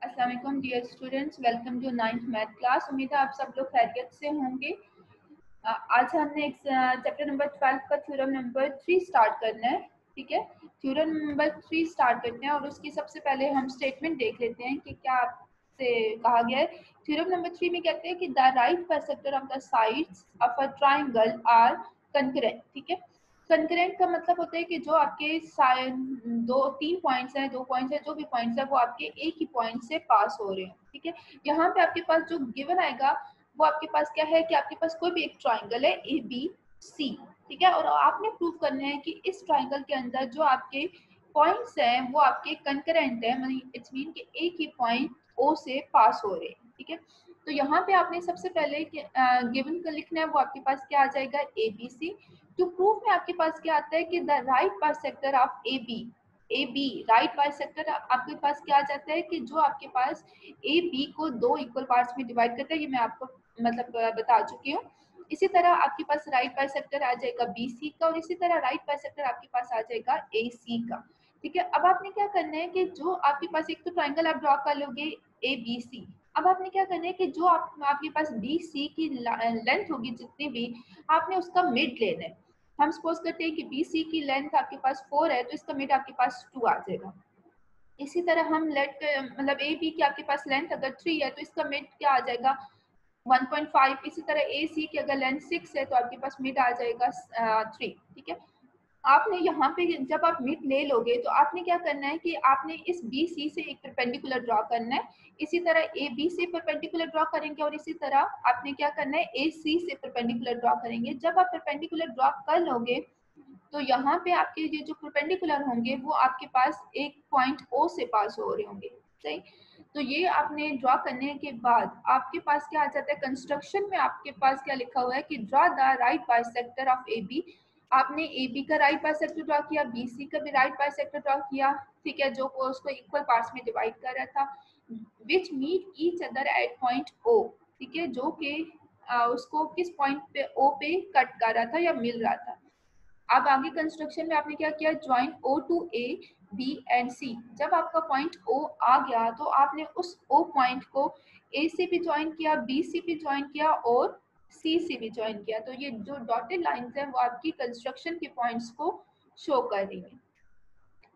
अस्सलाम वालेकुम dear students, welcome to 9th math class. उम्मीद है आप सब लोग खैरियत से होंगे। आज हमने चैप्टर नंबर 12 का थ्योरम नंबर 3 स्टार्ट करना है। ठीक है, थ्योरम नंबर 3 स्टार्ट करते हैं और उसकी सबसे पहले हम स्टेटमेंट देख लेते हैं कि क्या आपसे कहा गया है। थ्योरम नंबर 3 में कहते हैं कि the right bisector of the sides of a triangle are concurrent. ठीक है, कंकरेंट का मतलब होता है कि जो आपके तीन पॉइंट्स हैं, 2 पॉइंट्स हैं, जो भी पॉइंट्स हैं वो आपके एक ही पॉइंट से पास हो रहे हैं। ठीक है, यहाँ पे आपके पास जो गिवन आएगा वो आपके पास क्या है कि आपके पास कोई भी एक ट्राइंगल है ए बी सी। ठीक है, और आपने प्रूव करना है कि इस ट्राइंगल के अंदर जो आपके पॉइंट्स हैं वो आपके कंकरेंट है, मतलब इट्स मीन कि एक ही पॉइंट ओ से पास हो रहे हैं। ठीक है, तो यहाँ पे आपने सबसे पहले गिवन का लिखना है, वो आपके पास क्या आ जाएगा ए बी सी। तो प्रूफ में आपके पास क्या आता है कि the right bisector of A B right bisector आपके पास क्या आ जाता है कि जो आपके पास ए बी को दो इक्वल पार्ट्स में डिवाइड करता है। ये मैं आपको मतलब बता चुकी हूँ। इसी तरह आपके पास राइट बाइसेक्टर आ जाएगा बी सी का, और इसी तरह राइट बाइसेक्टर आपके पास आ जाएगा ए सी का। ठीक है, अब आपने क्या करना है कि जो आपके पास एक तो ट्राइंगल आप ड्रॉ कर लोगे ए बी सी। अब आपने क्या करना है कि जो आपके पास बी सी की लेंथ होगी जितनी भी, आपने उसका मिड लेना है। हम सपोज करते हैं कि बी सी की लेंथ आपके पास 4 है, तो इसका मिड आपके पास 2 आ जाएगा। इसी तरह हम लेट मतलब ए बी की आपके पास लेंथ अगर 3 है तो इसका मिड क्या आ जाएगा 1.5। इसी तरह ए सी की अगर लेंथ 6 है तो आपके पास मिड आ जाएगा 3। ठीक है, आपने यहाँ पे जब आप मिड ले लोगे तो आपने क्या करना है कि आपने इस बी सी से एक परपेंडिकुलर ड्रॉ करना है। इसी तरह ए बी से परपेंडिकुलर ड्रॉ करेंगे, और इसी तरह आपने क्या करना है ए सी से परपेंडिकुलर ड्रॉ करेंगे। जब आप परपेंडिकुलर ड्रॉ कर लोगे तो यहाँ पे आपके ये जो परपेंडिकुलर होंगे वो आपके पास एक पॉइंट ओ से पास हो रहे होंगे। सही, तो ये आपने ड्रॉ करने के बाद आपके पास क्या आ जाता है, कंस्ट्रक्शन में आपके पास क्या लिखा हुआ है कि draw the right bisector of A B. आपने ए बी का राइट बाइसेक्टर ड्रॉ किया, बी सी का भी राइट बाइसेक्टर ड्रॉ किया। ठीक है, जो उसको इक्वल पार्ट्स में डिवाइड कर रहा था, which meet each other at point O. ठीक है, जो कि उसको किस पॉइंट पे ओ पे कट कर रहा था या मिल रहा था। अब आगे कंस्ट्रक्शन में आपने क्या किया, join O to A B and C. जब आपका पॉइंट ओ आ गया तो आपने उस ओ पॉइंट को ए से भी ज्वाइन किया, बी से भी ज्वाइन किया और सी से भी ज्वाइन किया। तो ये जो डॉटेड लाइंस हैं वो आपकी कंस्ट्रक्शन के पॉइंट्स को शो कर रही हैं।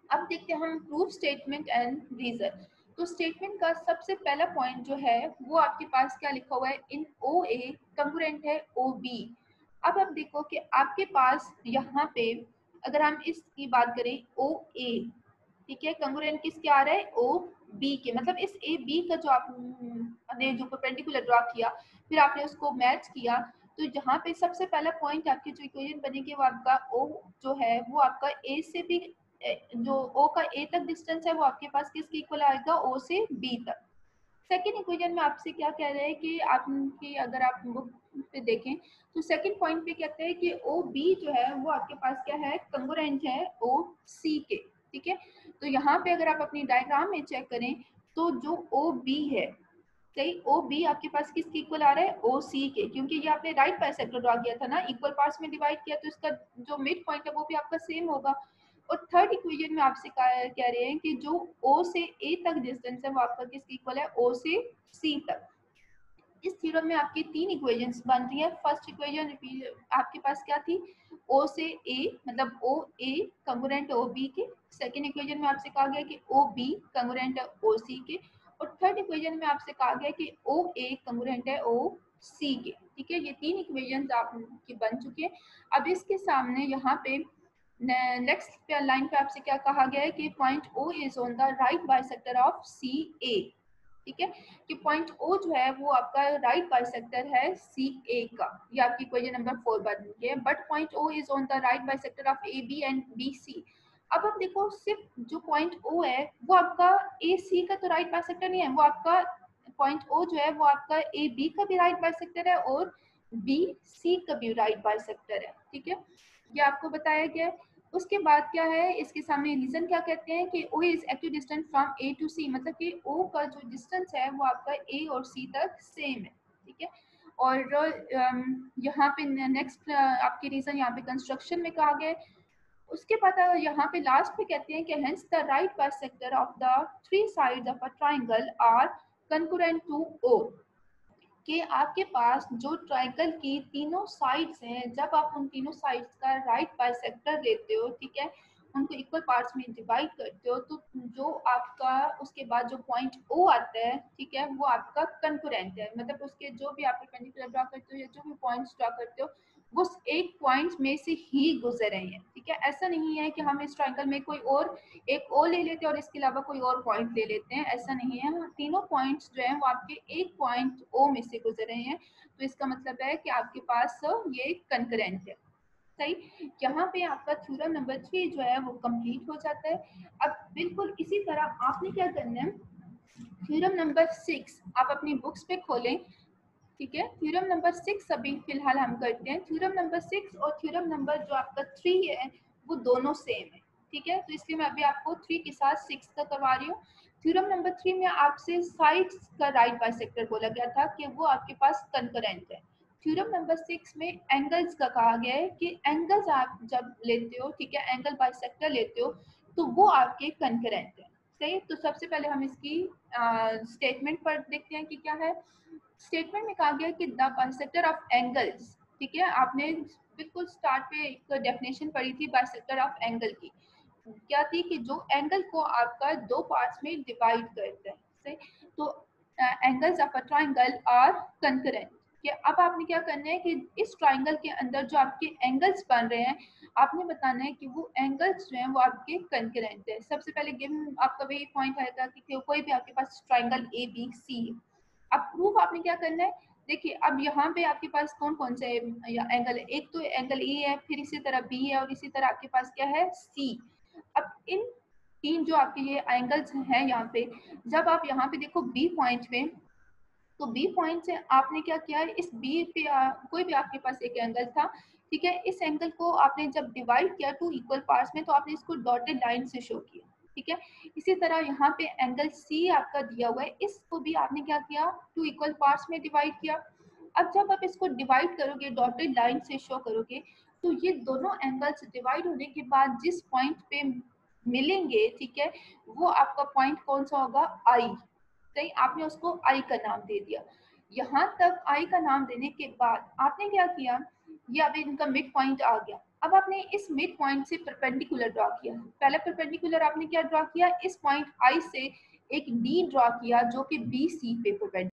अब देखते हैं हम प्रूफ स्टेटमेंट एंड रीजन। तो स्टेटमेंट का सबसे पहला पॉइंट जो है वो आपके पास क्या लिखा हुआ है, इन ओ ए कंकरेंट है ओ बी। अब आप देखो कि आपके पास यहाँ पे अगर हम इसकी बात करें ओ ए, ठीक है, कंकरेंट किसके आ रहा है, ओ बी के। मतलब इस ए बी का जो आपने जो परपेंडिकुलर ड्रॉ किया फिर आपने उसको मैच किया, तो जहाँ पे सबसे पहला पॉइंट आपकी जो इक्वेशन बनेगी वो आपका ओ जो है वो आपका ए से भी जो ओ का ए तक डिस्टेंस है वो आपके पास किसके इक्वल आएगा, ओ से बी तक। सेकेंड इक्वेशन में आपसे क्या कह रहे हैं कि आपकी अगर आप बुक पे देखें तो सेकेंड पॉइंट पे कहते हैं कि ओ बी जो है वो आपके पास क्या है, कंगोरेंट है ओ सी के। ठीक है, तो यहाँ पे अगर आप अपनी डायग्राम में चेक करें तो जो ओ बी है, सही, ओ बी आपके पास किसके इक्वल आ रहा है, ओ सी के, क्योंकि ये आपने राइट बाइसेक्टर ड्रॉ किया था ना, इक्वल पार्ट्स में डिवाइड किया, तो इसका जो मिड पॉइंट है वो भी आपका सेम होगा। और थर्ड इक्वेशन में आपसे कह रहे हैं कि जो ओ से ए तक डिस्टेंस है वो आपका किसके इक्वल है, ओ से सी तक। इस थ्योरम में आपकी तीन इक्वेशंस बन रही है। फर्स्ट इक्वेशन आपके पास क्या थी, ओ से ए मतलब ओ ए कंकरेंट ओ बी के। सेकेंड इक्वेशन में आपसे कहा गया कि ओ बी कंकरेंट है ओ सी के। और थर्ड इक्वेशन में आपसे कहा गया कि ओ ए कंकरेंट है ओ सी के। ठीक है, ये तीन इक्वेशंस आपकी बन चुकी है। अब इसके सामने यहाँ पे नेक्स्ट लाइन पे आपसे क्या कहा गया है कि point O is on the right bisector of C A. ठीक है, कि पॉइंट ओ जो है वो आपका राइट बाइसेक्टर है सी ए का। ये आपकी इक्वेशन नंबर 4 बन गई है। But point O is on the right bisector of A B and B C. अब आप देखो सिर्फ जो पॉइंट ओ है वो आपका ए सी का तो राइट बाइसेक्टर नहीं है, वो आपका पॉइंट ओ जो है वो आपका ए बी का भी राइट बाइसेक्टर है और बी सी का भी राइट बाइसेक्टर है। ठीक है, ये आपको बताया गया है। उसके बाद क्या है, इसके सामने रीजन क्या कहते हैं कि O is active distance from A to C, मतलब कि O का जो डिस्टेंस है वो आपका A और C तक सेम है। ठीक है, और यहाँ पे नेक्स्ट आपके रीजन यहाँ पे कंस्ट्रक्शन में कहा गया उसके बाद यहाँ पे लास्ट पे कहते हैं कि hence the right bisector of the three sides of a triangle are concurrent to O, कि आपके पास जो ट्राइंगल की तीनों साइड्स हैं, जब आप उन तीनों साइड्स का राइट बाइसेक्टर लेते हो, ठीक है, उनको इक्वल पार्ट्स में डिवाइड करते हो, तो जो आपका उसके बाद जो पॉइंट ओ आता है, ठीक है, वो आपका कंकरेंट है। मतलब उसके जो भी आप परपेंडिकुलर ड्रा करते हो या जो भी पॉइंट्स ड्रा करते हो वो एक पॉइंट में से ही गुजर रहे हैं, ठीक है। ऐसा नहीं है कि हम इस ट्राइंगल में कोई और एक ओ ले लेते हैं और इसके अलावा कोई और पॉइंट ले लेते हैं, ऐसा नहीं है। तीनों पॉइंट्स जो हैं वो आपके एक पॉइंट ओ में से गुजर रहे हैं, तो इसका मतलब है कि आपके पास ये कंकरेंट है। सही, यहाँ पे आपका थ्योरम नंबर 3 जो है वो कंप्लीट हो जाता है। अब बिल्कुल इसी तरह आपने क्या करना है, थ्योरम नंबर 6 आप अपनी बुक्स पे खोलें, ठीक है। थ्योरम नंबर 6 अभी फिलहाल हम करते हैं। थ्योरम नंबर 6 और थ्योरम नंबर जो आपका 3 है वो दोनों सेम है, ठीक है, तो इसलिए मैं अभी आपको 3 के साथ 6 का करवा रही हूँ। थ्योरम नंबर 3 में आपसे साइड्स का राइट बाइसेक्टर बोला गया था कि वो आपके पास कंकरेंट है। थ्योरम नंबर 6 में एंगल्स का कहा गया है कि एंगल्स आप जब लेते हो, ठीक है, एंगल बाइसेक्टर लेते हो तो वो आपके कंकरेंट है। सही, तो सबसे पहले हम इसकी स्टेटमेंट पर देखते हैं कि क्या है। स्टेटमेंट में कहा गया कि द बाइसेक्टर ऑफ एंगल्स, ठीक है, आपने बिल्कुल स्टार्ट पे एक डेफिनेशन पढ़ी थी बाइसेक्टर ऑफ एंगल की, क्या थी कि जो एंगल को आपका दो पार्ट्स में डिवाइड करता है। सही, तो angles of a triangle are concurrent, कि अब आपने क्या करना है कि इस ट्राइंगल के अंदर जो आपके एंगल्स बन रहे हैं आपने बताना है कि वो एंगल्स जो हैं वो आपके कंकरेंट है। सबसे पहले गिवन आपका वही पॉइंट आएगा कि कोई भी आपके पास ट्राइंगल ए बी सी है। अब प्रूफ आपने क्या करना है, देखिए अब यहाँ पे आपके पास कौन कौन से एंगल है, एक तो एंगल ए है, फिर इसी तरह बी है और इसी तरह आपके पास क्या है सी। अब इन तीन जो आपके ये एंगल्स हैं यहाँ पे, जब आप यहाँ पे देखो बी पॉइंट में, तो बी पॉइंट से आपने क्या किया है, इस बी पे कोई भी आपके पास एक एंगल था, ठीक है, इस एंगल को आपने जब डिवाइड किया टू इक्वल पार्ट्स में तो आपने इसको डॉटेड लाइन से शो किया, ठीक है। इसी तरह यहाँ पे एंगल सी आपका दिया हुआ है, इसको भी आपने क्या किया, टू इक्वल पार्ट्स में डिवाइड किया। अब जब आप इसको डिवाइड करोगे डॉटेड लाइन से शो करोगे तो ये दोनों एंगल्स डिवाइड होने के बाद जिस पॉइंट पे मिलेंगे, ठीक है, वो आपका पॉइंट कौन सा होगा, आई। सही, आपने उसको आई का नाम दे दिया। यहाँ तक आई का नाम देने के बाद आपने क्या किया, ये अभी इनका मिड पॉइंट आ गया। अब आपने इस मिड पॉइंट से परपेंडिकुलर ड्रॉ किया। पहले परपेंडिकुलर आपने क्या ड्रॉ किया, इस पॉइंट आई से एक डी ड्रॉ किया जो कि बी सी पे परपेंडिकुलर